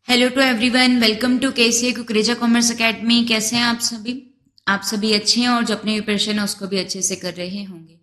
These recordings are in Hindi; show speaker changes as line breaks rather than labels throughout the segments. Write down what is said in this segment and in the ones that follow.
Hello to everyone, welcome to KCA Kukreja commerce academy. कैसे हैं आप सभी? आप सभी अच्छे हैं और जो अपनी प्रिपरेशन है उसको भी अच्छे से कर रहे होंगे।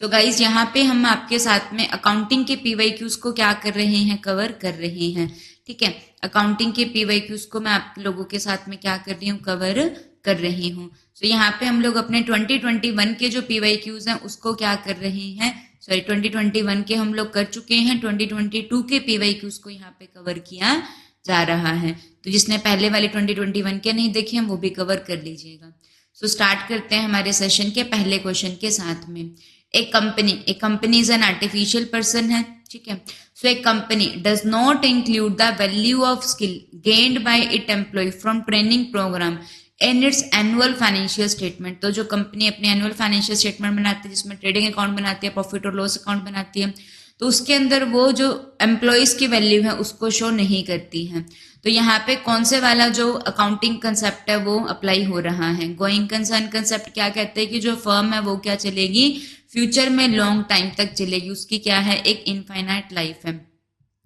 सो गाइज, यहाँ पे हम आपके साथ में अकाउंटिंग के पीवाईक्यूज को क्या कर रहे हैं, कवर कर रहे हैं। ठीक है, अकाउंटिंग के पीवाईक्यूज को मैं आप लोगों के साथ में क्या कर रही हूँ, कवर कर रही हूँ। सो यहाँ पे हम लोग अपने 2021 के जो पीवाईक्यूज हैं उसको क्या कर रहे हैं, सॉरी 2021 के हम लोग कर चुके हैं, 2022 के पीवाईक्यूज को यहाँ पे कवर किया जा रहा है। तो जिसने पहले वाले 2021 के नहीं देखे हैं वो भी कवर कर लीजिएगा। सो स्टार्ट करते हैं हमारे सेशन के पहले क्वेश्चन के साथ में। एक company is an artificial person है। ठीक है, सो एक company does not include the value of skill gained by it employ from training program in its annual financial statement. तो जो कंपनी अपने एनुअल फाइनेंशियल स्टेटमेंट बनाती है, जिसमें ट्रेडिंग अकाउंट बनाती है, प्रॉफिट और लॉस अकाउंट बनाती है, तो उसके अंदर वो जो एम्प्लॉयज की वैल्यू है उसको शो नहीं करती है। तो यहाँ पे कौन से वाला जो अकाउंटिंग कंसेप्ट है वो अप्लाई हो रहा है। गोइंग कंसर्न कंसेप्ट क्या कहते हैं कि जो फर्म है वो क्या चलेगी, फ्यूचर में लॉन्ग टाइम तक चलेगी, उसकी क्या है, एक इनफाइनाइट लाइफ है।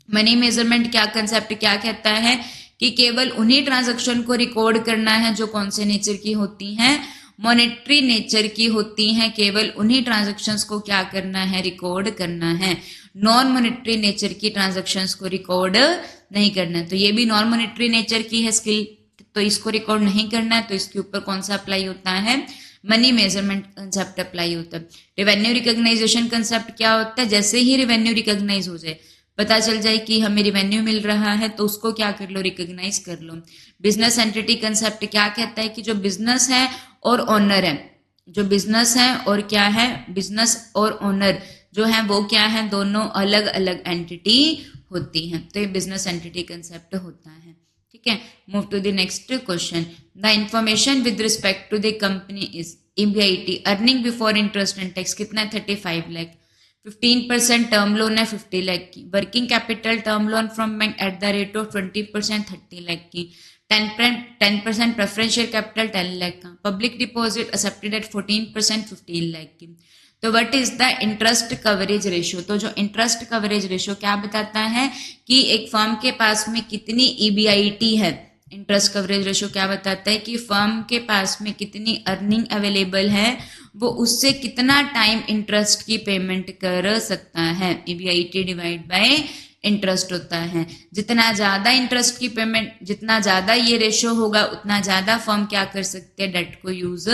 मनी मेजरमेंट क्या कंसेप्ट क्या कहता है कि केवल उन्हीं ट्रांजैक्शन को रिकॉर्ड करना है जो कौन से नेचर की होती हैं, मॉनेटरी नेचर की होती हैं। केवल उन्हीं ट्रांजैक्शंस को क्या करना है, रिकॉर्ड करना है। नॉन मॉनेटरी नेचर की ट्रांजैक्शंस को रिकॉर्ड नहीं करना है। तो ये भी नॉन मॉनेटरी नेचर की है स्किल, तो इसको रिकॉर्ड नहीं करना है। तो इसके ऊपर कौन सा अप्लाई होता है, मनी मेजरमेंट कंसेप्ट अप्लाई होता है। रेवेन्यू रिकॉग्नाइजेशन कंसेप्ट क्या होता है, जैसे ही रेवेन्यू रिकॉग्नाइज हो जाए, पता चल जाए कि हमें रेवेन्यू मिल रहा है, तो उसको क्या कर लो, रिकॉग्नाइज कर लो। बिजनेस एंटिटी कंसेप्ट क्या कहता है कि जो बिजनेस है और ओनर है, जो बिजनेस है और क्या है, बिजनेस और ओनर जो है वो क्या है, दोनों अलग अलग एंटिटी होती हैं। तो ये बिजनेस एंटिटी कंसेप्ट होता है। ठीक है, move to the next question. The information with respect to the company is EBIT earning before interest and tax कितना है, 35 लाख। 15% टर्म लोन है 50 लाख की। Working capital term loan from bank at the rate of 20% 30 lakh की। 10% प्रेफरेंशियल कैपिटल 10 लाख का। Public deposit accepted eight 14% 15 lakh की। तो what is the interest coverage ratio. तो जो इंटरेस्ट कवरेज रेशियो क्या बताता है कि एक फर्म के पास में कितनी EBIT है। इंटरेस्ट कवरेज रेशियो क्या बताता है कि फर्म के पास में कितनी अर्निंग अवेलेबल है, वो उससे कितना टाइम इंटरेस्ट की पेमेंट कर सकता है। EBIT डिवाइड बाय इंटरेस्ट होता है। जितना ज्यादा इंटरेस्ट की पेमेंट, जितना ज्यादा ये रेशियो होगा उतना ज्यादा फर्म क्या कर सकती है, डेट को यूज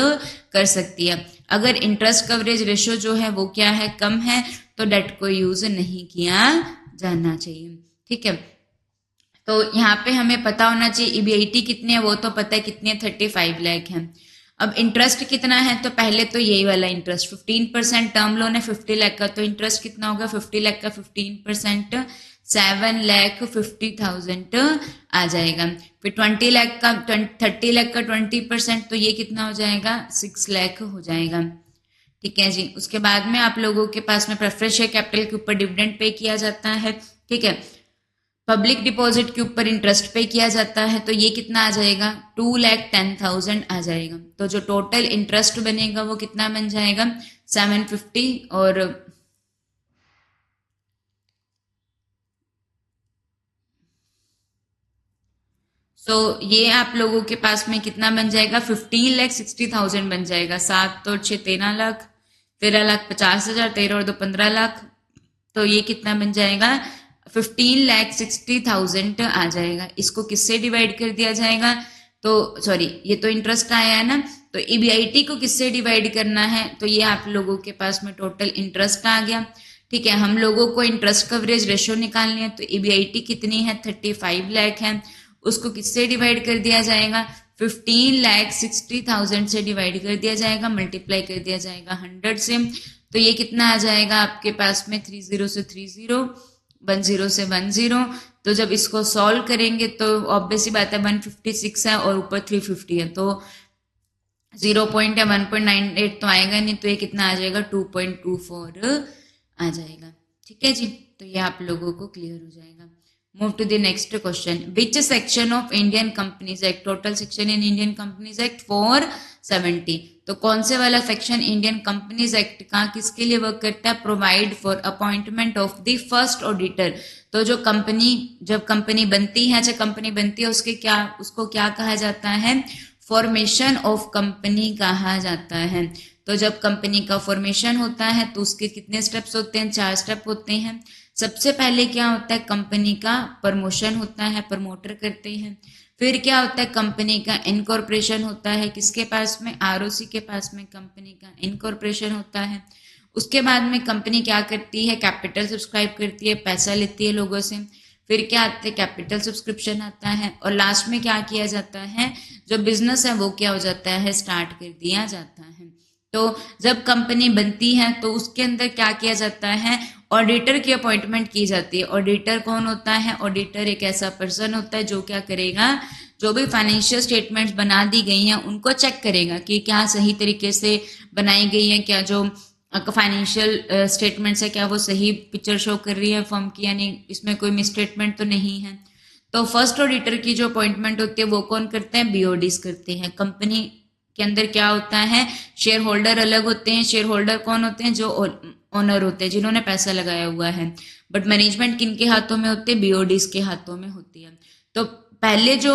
कर सकती है। अगर इंटरेस्ट कवरेज रेशियो जो है वो क्या है, कम है, तो डेट को यूज नहीं किया जाना चाहिए। ठीक है, तो यहाँ पे हमें पता होना चाहिए EBIT कितनी है, वो तो पता है कितनी है, 35 लाख है। अब इंटरेस्ट कितना है, तो पहले तो यही वाला इंटरेस्ट 15% टर्म लोन है 50 लाख का, तो इंटरेस्ट कितना होगा, 50 लाख का 15% 7,50,000 आ जाएगा। फिर 20 लाख का 30 लाख का 20%, तो ये कितना हो जाएगा, 6 लाख हो जाएगा। ठीक है जी, उसके बाद में आप लोगों के पास में प्रेफरेंस शेयर कैपिटल के ऊपर डिविडेंड पे किया जाता है। ठीक है, पब्लिक डिपॉजिट के ऊपर इंटरेस्ट पे किया जाता है, तो ये कितना आ जाएगा, 2,10,000 आ जाएगा। तो जो टोटल इंटरेस्ट बनेगा वो कितना बन जाएगा, 750। और ये आप लोगों के पास में कितना बन जाएगा, 15,60,000 बन जाएगा। 7 और 6 13 लाख, 13,50,000, 13 और 2 15 लाख, तो ये कितना बन जाएगा, 15,60,000 आ जाएगा। इसको किससे डिवाइड कर दिया जाएगा, तो सॉरी ये तो इंटरेस्ट आया है ना, तो EBIT को किससे डिवाइड करना है, तो ये आप लोगों के पास में टोटल इंटरेस्ट आ गया। ठीक है, हम लोगों को इंटरेस्ट कवरेज रेशियो निकालनी है, तो EBIT कितनी है, 35 लाख है, उसको किससे डिवाइड कर दिया जाएगा, 15,60,000 से डिवाइड कर दिया जाएगा, मल्टीप्लाई कर दिया जाएगा 100 से। तो ये कितना आ जाएगा आपके पास में, 30 से 30, 10 से 10। तो जब इसको सॉल्व करेंगे तो ऑब्वियसली बात है 156 है और ऊपर 350 है, तो 0 पॉइंट है 1.98 तो आएगा नहीं, तो ये कितना आ जाएगा, 2.24 आ जाएगा। ठीक है जी, तो ये आप लोगों को क्लियर हो जाएगा। Move to the next question. Which section of Indian companies act, total section in Indian companies act for 70। तो कौन से वाला सेक्शन इंडियन कंपनीज एक्ट का किसके लिए वर्क करता है? Provide for appointment of the first auditor. तो जो कंपनी, जब कंपनी बनती है, जब कंपनी बनती है उसको क्या कहा जाता है? फॉर्मेशन ऑफ कंपनी कहा जाता है। तो जब कंपनी का फॉर्मेशन होता है तो उसके कितने स्टेप्स होते हैं? 4 स्टेप होते हैं। सबसे पहले क्या होता है? कंपनी का प्रमोशन होता है, प्रमोटर करते हैं। फिर क्या होता है? कंपनी का इनकॉर्पोरेशन होता है, किसके पास में? आरओसी के पास में कंपनी का इनकॉर्पोरेशन होता है। उसके बाद में कंपनी क्या करती है? कैपिटल सब्सक्राइब करती है, पैसा लेती है लोगों से। फिर क्या आता है? कैपिटल सब्सक्रिप्शन आता है। और लास्ट में क्या किया जाता है? जो बिजनेस है वो क्या हो जाता है? स्टार्ट कर दिया जाता है। तो जब कंपनी बनती है तो उसके अंदर क्या किया जाता है? ऑडिटर की अपॉइंटमेंट की जाती है। ऑडिटर कौन होता है? ऑडिटर एक ऐसा पर्सन होता है जो क्या करेगा? जो भी फाइनेंशियल स्टेटमेंट्स बना दी गई हैं उनको चेक करेगा कि क्या सही तरीके से बनाई गई है, क्या जो फाइनेंशियल स्टेटमेंट्स है क्या वो सही पिक्चर शो कर रही है फर्म की, यानी इसमें कोई मिसस्टेटमेंट तो नहीं है। तो फर्स्ट ऑडिटर की जो अपॉइंटमेंट होती है वो कौन करते हैं? बीओडीज करते हैं। कंपनी के अंदर क्या होता है? शेयर होल्डर अलग होते हैं। शेयर होल्डर कौन होते हैं? जो ओनर होते हैं, जिन्होंने पैसा लगाया हुआ है। बट मैनेजमेंट किनके हाथों में होते हैं? बीओडीज के हाथों में होती है। तो पहले जो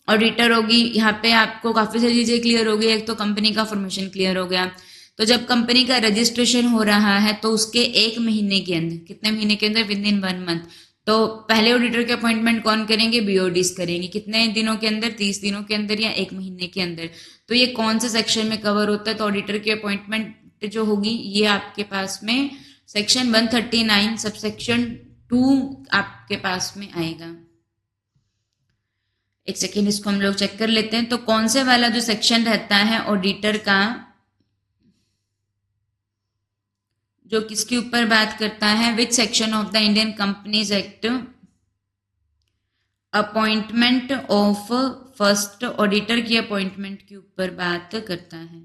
ऑडिटर होगी, यहाँ पे आपको काफी सारी चीजें क्लियर हो गई। एक तो कंपनी का फॉर्मेशन क्लियर हो गया। तो जब कंपनी का रजिस्ट्रेशन हो रहा है तो उसके 1 महीने के अंदर, कितने महीने के अंदर? With in 1 month. तो पहले ऑडिटर के अपॉइंटमेंट कौन करेंगे? बीओडीज करेंगे। कितने दिनों के अंदर? 30 दिनों के अंदर या 1 महीने के अंदर। तो ये कौन से सेक्शन में कवर होता है? तो ऑडिटर की अपॉइंटमेंट जो होगी ये आपके पास में सेक्शन 139 सबसेक्शन 2 आपके पास में आएगा। एक सेकेंड, इसको हम लोग चेक कर लेते हैं। तो कौन से वाला जो सेक्शन रहता है ऑडिटर का, जो किसके ऊपर बात करता है? विच section of the Indian companies act appointment of first auditor की अपॉइंटमेंट के ऊपर बात करता है।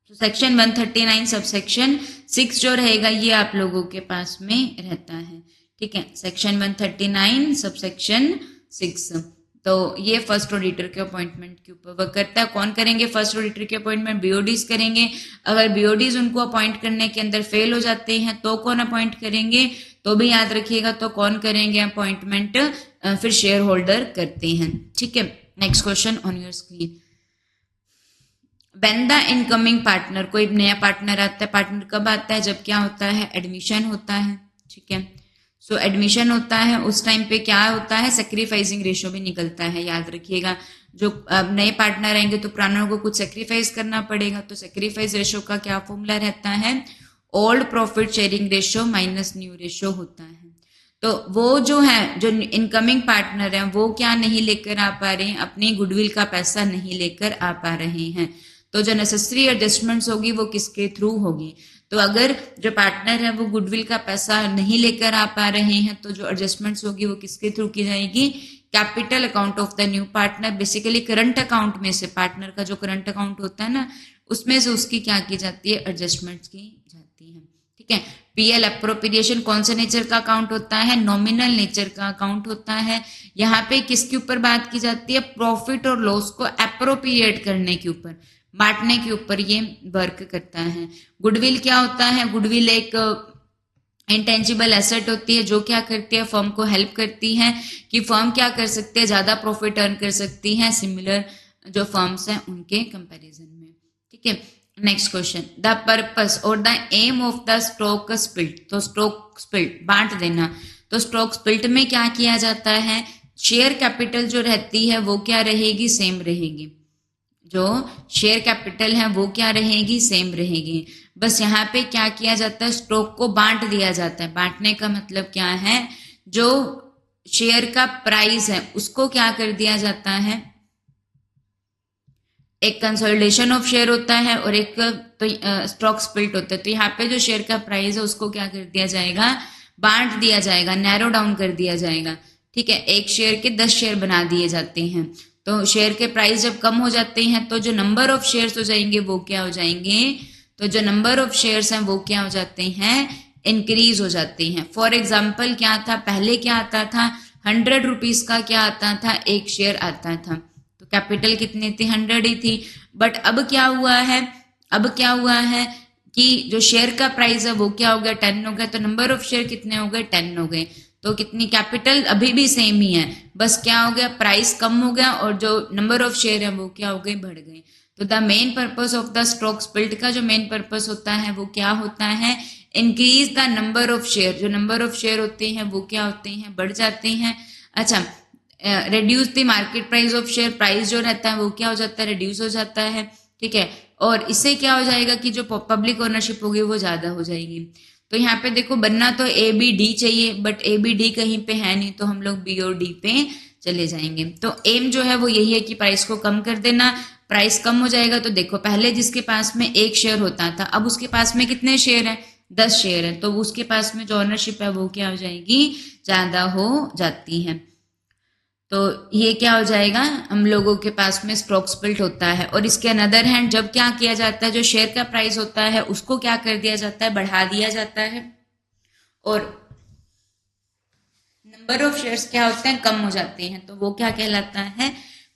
तो सेक्शन 139 सबसेक्शन 6 जो रहेगा ये आप लोगों के पास में रहता है। ठीक है, सेक्शन 139 सबसेक्शन 6। तो ये फर्स्ट ऑडिटर के अपॉइंटमेंट के ऊपर वर्क करता है। कौन करेंगे फर्स्ट ऑडिटर के अपॉइंटमेंट? बीओडीज करेंगे। अगर बीओडीज उनको अपॉइंट करने के अंदर फेल हो जाते हैं तो कौन अपॉइंट करेंगे? तो भी याद रखिएगा, तो कौन करेंगे अपॉइंटमेंट? फिर शेयर होल्डर करते हैं। ठीक है, next question on your screen. When the incoming partner, कोई नया पार्टनर आता है। पार्टनर कब आता है? जब क्या होता है? एडमिशन होता है। ठीक है, सो एडमिशन होता है, उस टाइम पे क्या होता है? सेक्रीफाइसिंग रेशो भी निकलता है। याद रखिएगा, जो नए पार्टनर आएंगे तो पुरानों को कुछ सेक्रीफाइस करना पड़ेगा। तो सेक्रीफाइस रेशो का क्या फॉर्मूला रहता है? Old profit sharing ratio minus new ratio होता है। तो वो जो है, जो इनकमिंग पार्टनर है वो क्या नहीं लेकर आ पा रहे हैं? अपनी गुडविल का पैसा नहीं लेकर आ पा रहे हैं। तो जो नेसेसरी एडजस्टमेंट्स होगी वो किसके थ्रू होगी? तो अगर जो पार्टनर है वो गुडविल का पैसा नहीं लेकर आ पा रहे हैं तो जो एडजस्टमेंट्स होगी वो किसके थ्रू की जाएगी? Capital account of the new partner. Basically current account में से, पार्टनर का जो करंट अकाउंट होता है ना, उसमें से उसकी क्या की जाती है? एडजस्टमेंट्स की जाती है। ठीक है, पीएल अप्रोप्रिएशन कौन से नेचर का अकाउंट होता है? नॉमिनल नेचर का अकाउंट होता है। यहाँ पे किसके ऊपर बात की जाती है? प्रॉफिट और लॉस को अप्रोप्रिएट करने के ऊपर, बांटने के ऊपर ये वर्क करता है। गुडविल क्या होता है? गुडविल एक इंटेंजिबल एसेट होती है जो क्या करती है? फर्म को हेल्प करती है कि फर्म क्या कर सकती है? ज्यादा प्रॉफिट अर्न कर सकती है सिमिलर जो फर्म्स हैं उनके कंपैरिजन में। ठीक है, नेक्स्ट क्वेश्चन। द पर्पस और the aim of the stock split. तो स्टॉक स्प्लिट, बांट देना। तो स्टॉक स्प्लिट में क्या किया जाता है? शेयर कैपिटल जो रहती है वो क्या रहेगी? सेम रहेगी। जो शेयर कैपिटल है वो क्या रहेगी? सेम रहेगी। बस यहाँ पे क्या किया जाता है? स्टॉक को बांट दिया जाता है। बांटने का मतलब क्या है? जो शेयर का प्राइस है उसको क्या कर दिया जाता है? एक कंसोलिडेशन ऑफ शेयर होता है और एक तो स्टॉक स्प्लिट होता है। तो यहाँ पे जो शेयर का प्राइस है उसको क्या कर दिया जाएगा? बांट दिया जाएगा, नैरो डाउन कर दिया जाएगा। ठीक है, एक शेयर के 10 शेयर बना दिए जाते हैं। तो शेयर के प्राइस जब कम हो जाते हैं तो जो नंबर ऑफ शेयर्स हो जाएंगे वो क्या हो जाएंगे? तो जो नंबर ऑफ शेयर्स हैं वो क्या हो जाते हैं? इंक्रीज हो जाती हैं। फॉर एग्जाम्पल क्या था, पहले क्या आता था, 100 रुपीज का क्या आता था, एक शेयर आता था, तो कैपिटल कितनी थी, 100 ही थी। बट अब क्या हुआ है, अब क्या हुआ है कि जो शेयर का प्राइस है वो क्या हो गया, 10 हो गया, तो नंबर ऑफ शेयर कितने हो गए, 10 हो गए। तो कितनी, कैपिटल अभी भी सेम ही है, बस क्या हो गया, प्राइस कम हो गया और जो नंबर ऑफ शेयर है वो क्या हो गए, बढ़ गए। तो the main purpose of the stock split का जो मेन पर्पस होता है वो क्या होता है, increase the number of share. जो नंबर ऑफ शेयर होते हैं वो क्या होते हैं, बढ़ जाते हैं। अच्छा, reduce the market price of share, price जो रहता है वो क्या हो जाता है, रिड्यूस हो जाता है, ठीक है। और इससे क्या हो जाएगा कि जो पब्लिक ओनरशिप होगी वो ज्यादा हो जाएगी। तो यहाँ पे देखो बनना तो ए बी डी चाहिए, बट ए बी डी कहीं पे है नहीं, तो हम लोग बी और डी पे चले जाएंगे। तो एम जो है वो यही है कि प्राइस को कम कर देना। प्राइस कम हो जाएगा तो देखो पहले जिसके पास में एक शेयर होता था, अब उसके पास में कितने शेयर है, 10 शेयर है, तो उसके पास में जो ओनरशिप है वो क्या हो जाएगी, ज्यादा हो जाती है। तो ये क्या हो जाएगा, हम लोगों के पास में स्टॉक स्प्लिट होता है। और इसके अनदर हैंड जब क्या किया जाता है, जो शेयर का प्राइस होता है उसको क्या कर दिया जाता है, बढ़ा दिया जाता है, और नंबर ऑफ शेयर्स क्या होते हैं, कम हो जाते हैं, तो वो क्या कहलाता है,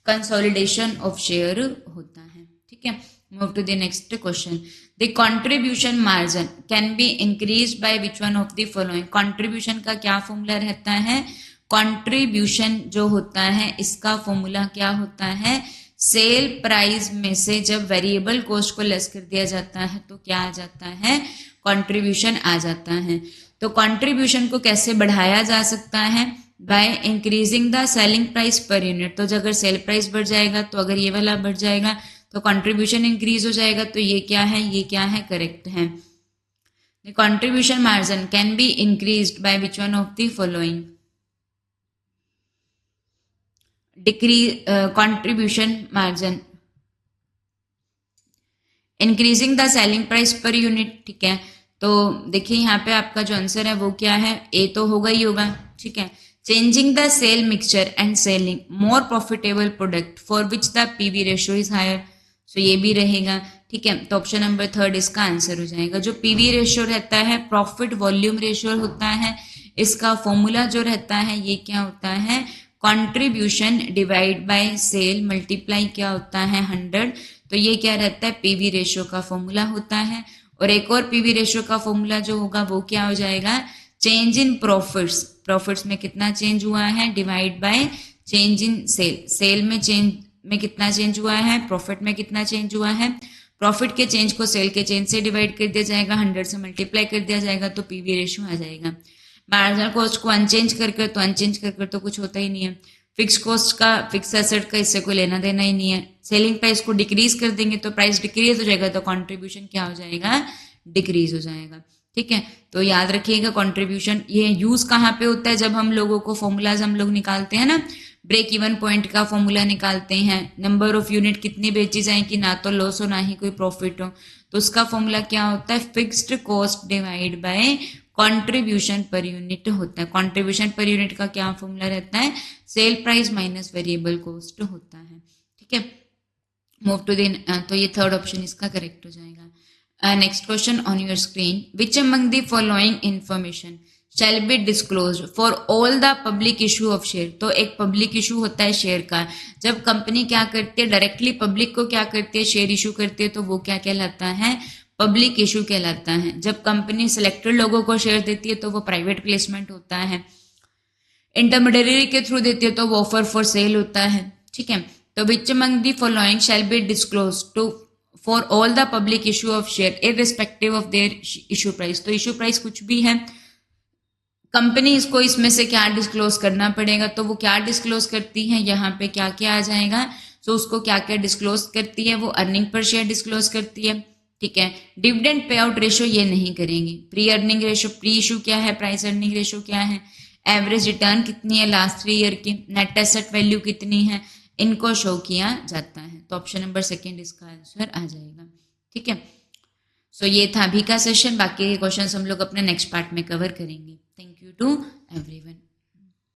कंसोलिडेशन ऑफ शेयर होता है, ठीक है। Move to the next question, the contribution margin can be increase by which one of the following. Contribution का क्या फॉर्मूला रहता है, कंट्रीब्यूशन जो होता है इसका फॉर्मूला क्या होता है, सेल प्राइस में से जब वेरिएबल कॉस्ट को लेस कर दिया जाता है तो क्या आ जाता है, कंट्रीब्यूशन आ जाता है। तो कंट्रीब्यूशन को कैसे बढ़ाया जा सकता है, by increasing the selling price per unit. तो अगर सेल प्राइस बढ़ जाएगा, तो अगर ये वाला बढ़ जाएगा तो कंट्रीब्यूशन इंक्रीज हो जाएगा, तो ये क्या है, ये क्या है, करेक्ट है। The contribution margin can be increased by which one of the following, decrease contribution margin increasing the selling price per unit, ठीक है। तो देखिए यहाँ पे आपका जो आंसर है वो क्या है, ए तो होगा ही होगा, ठीक है। Changing the sale mixture and selling more profitable product for which the PV ratio is higher, so ये भी रहेगा, ठीक है। तो ऑप्शन नंबर 3 इसका आंसर हो जाएगा। जो पीवी रेशियो रहता है प्रॉफिट वॉल्यूम रेशियो होता है, इसका फॉर्मूला जो रहता है ये क्या होता है, contribution divide by sale multiply क्या होता है, 100। तो ये क्या रहता है, पीवी रेशियो का फॉर्मूला होता है। और एक और पीवी रेशियो का फॉर्मूला जो होगा वो क्या हो जाएगा, चेंज इन प्रॉफिट्स, प्रॉफिट्स में कितना चेंज हुआ है, divide by change in sale, sale में चेंज में कितना चेंज हुआ है, प्रॉफिट में कितना चेंज हुआ है, प्रॉफिट के चेंज को सेल के चेंज से डिवाइड कर दिया जाएगा, 100 से मल्टीप्लाई कर दिया जाएगा, तो पीवी रेशियो आ जाएगा। मार्जिनल कॉस्ट को अनचेंज करके, तो अनचेंज करके तो कुछ होता ही नहीं है। फिक्स कॉस्ट का, फिक्स एसेट का इससे कोई लेना देना ही नहीं है। सेलिंग प्राइस को डिक्रीज कर देंगे तो प्राइस डिक्रीज हो जाएगा, तो कंट्रीब्यूशन क्या हो जाएगा, डिक्रीज हो जाएगा, ठीक है। तो याद रखिएगा कंट्रीब्यूशन ये यूज कहाँ पे होता है, जब हम लोगों को फॉर्मूलाज हम लोग निकालते हैं ना, ब्रेक इवन पॉइंट का फॉर्मूला निकालते हैं, नंबर ऑफ यूनिट कितनी बेची जाए कि ना तो लॉस हो ना ही कोई प्रॉफिट हो, तो उसका फॉर्मूला क्या होता है, fixed cost divide by contribution per unit होता है। कंट्रीब्यूशन पर यूनिट का क्या फॉर्मूला रहता है, sale price minus variable cost होता है, ठीक है। मूव टू दिन, तो ये थर्ड ऑप्शन इसका करेक्ट हो जाएगा। Next question on your screen, which among the following information shell be disclose for all the public issue of share. तो एक पब्लिक इशू होता है शेयर का, जब कंपनी क्या करती है, डायरेक्टली पब्लिक को क्या करती है, शेयर इशू करती है, तो वो क्या कहलाता है, पब्लिक इशू कहलाता है। जब कंपनी सिलेक्टेड लोगों को शेयर देती है तो वो प्राइवेट प्लेसमेंट होता है, इंटरमीडियरी के थ्रू देती है तो वो ऑफर फॉर सेल होता है, ठीक है। तो which among the following shall be disclose to for all the public issue of share irrespective of their issue price. तो इशू प्राइस कुछ भी है, कंपनी इसको इसमें से क्या डिस्क्लोज करना पड़ेगा, तो वो क्या डिस्क्लोज करती है, यहाँ पे क्या क्या आ जाएगा, तो उसको क्या क्या डिस्क्लोज करती है, वो अर्निंग पर शेयर डिस्क्लोज करती है, ठीक है। डिविडेंड पे आउट रेशियो ये नहीं करेंगे, pre earning ratio, pre issue क्या है, प्राइस अर्निंग रेशियो क्या है, एवरेज रिटर्न कितनी है लास्ट 3 ईयर की, नेट एसेट वैल्यू कितनी है, इनको शो किया जाता है। तो ऑप्शन नंबर 2 इसका आंसर आ जाएगा, ठीक है। सो ये था अभी का सेशन, बाकी के क्वेश्चंस हम लोग अपने नेक्स्ट पार्ट में कवर करेंगे। Thank you to everyone.